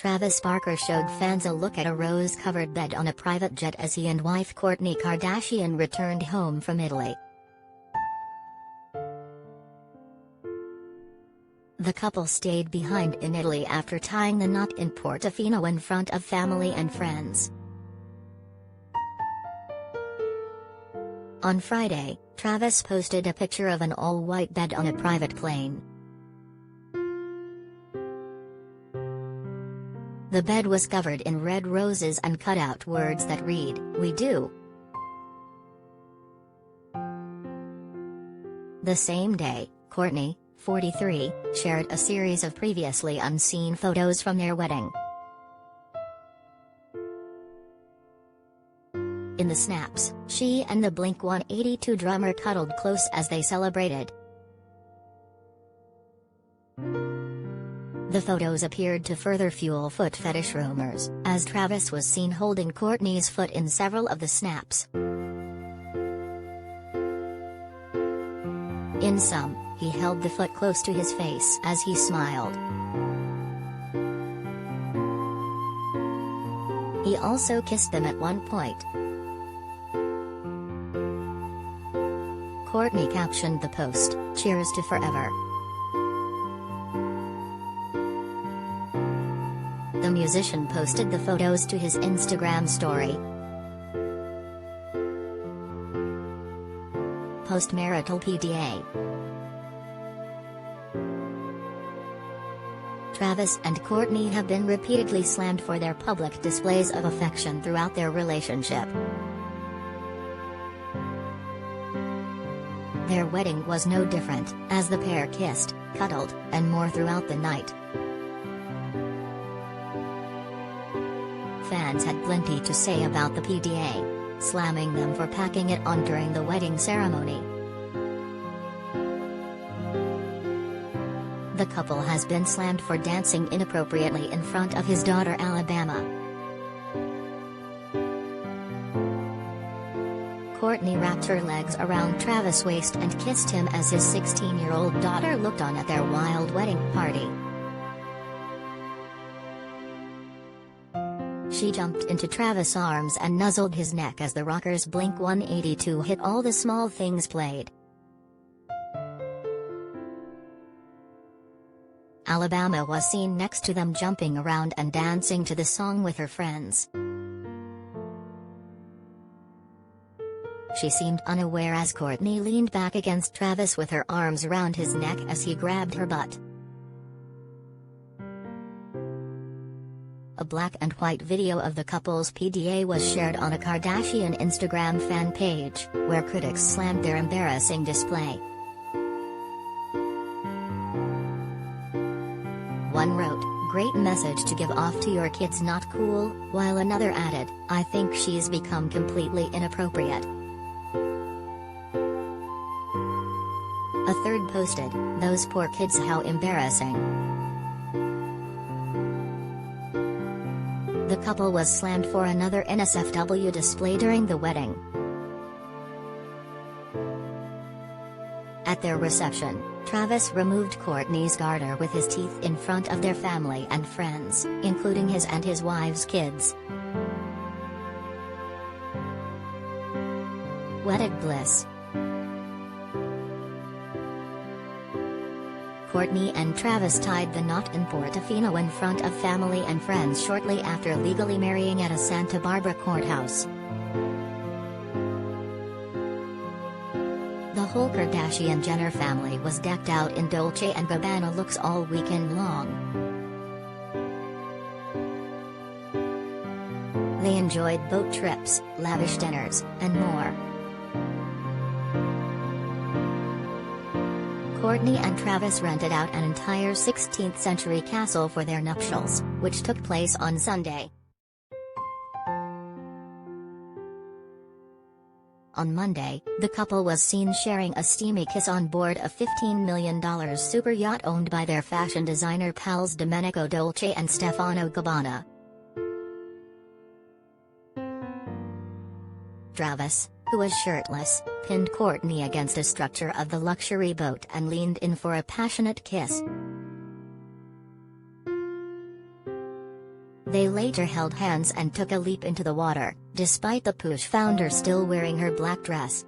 Travis Barker showed fans a look at a rose-covered bed on a private jet as he and wife Kourtney Kardashian returned home from Italy. The couple stayed behind in Italy after tying the knot in Portofino in front of family and friends. On Friday, Travis posted a picture of an all-white bed on a private plane. The bed was covered in red roses and cut out words that read, "We do." The same day, Kourtney, 43, shared a series of previously unseen photos from their wedding. In the snaps, she and the Blink-182 drummer cuddled close as they celebrated. The photos appeared to further fuel foot fetish rumors, as Travis was seen holding Kourtney's foot in several of the snaps. In some, he held the foot close to his face as he smiled. He also kissed them at one point. Kourtney captioned the post, "Cheers to forever." The musician posted the photos to his Instagram story. Post-marital PDA. Travis and Kourtney have been repeatedly slammed for their public displays of affection throughout their relationship. Their wedding was no different, as the pair kissed, cuddled, and more throughout the night. Fans had plenty to say about the PDA, slamming them for packing it on during the wedding ceremony. The couple has been slammed for dancing inappropriately in front of his daughter Alabama. Kourtney wrapped her legs around Travis' waist and kissed him as his 16-year-old daughter looked on at their wild wedding party. She jumped into Travis' arms and nuzzled his neck as the rockers' Blink-182 hit All the Small Things played. Alabama was seen next to them jumping around and dancing to the song with her friends. She seemed unaware as Kourtney leaned back against Travis with her arms around his neck as he grabbed her butt. A black and white video of the couple's PDA was shared on a Kardashian Instagram fan page, where critics slammed their embarrassing display. One wrote, "Great message to give off to your kids, not cool," while another added, "I think she's become completely inappropriate." A third posted, "Those poor kids, how embarrassing." The couple was slammed for another NSFW display during the wedding. At their reception, Travis removed Kourtney's garter with his teeth in front of their family and friends, including his and his wife's kids. Wedded bliss. Kourtney and Travis tied the knot in Portofino in front of family and friends shortly after legally marrying at a Santa Barbara courthouse. The whole Kardashian-Jenner family was decked out in Dolce & Gabbana looks all weekend long. They enjoyed boat trips, lavish dinners, and more. Kourtney and Travis rented out an entire 16th-century castle for their nuptials, which took place on Sunday. On Monday, the couple was seen sharing a steamy kiss on board a $15 million super yacht owned by their fashion designer pals Domenico Dolce and Stefano Gabbana. Travis, who was shirtless, pinned Kourtney against a structure of the luxury boat and leaned in for a passionate kiss. They later held hands and took a leap into the water, despite the Push founder still wearing her black dress.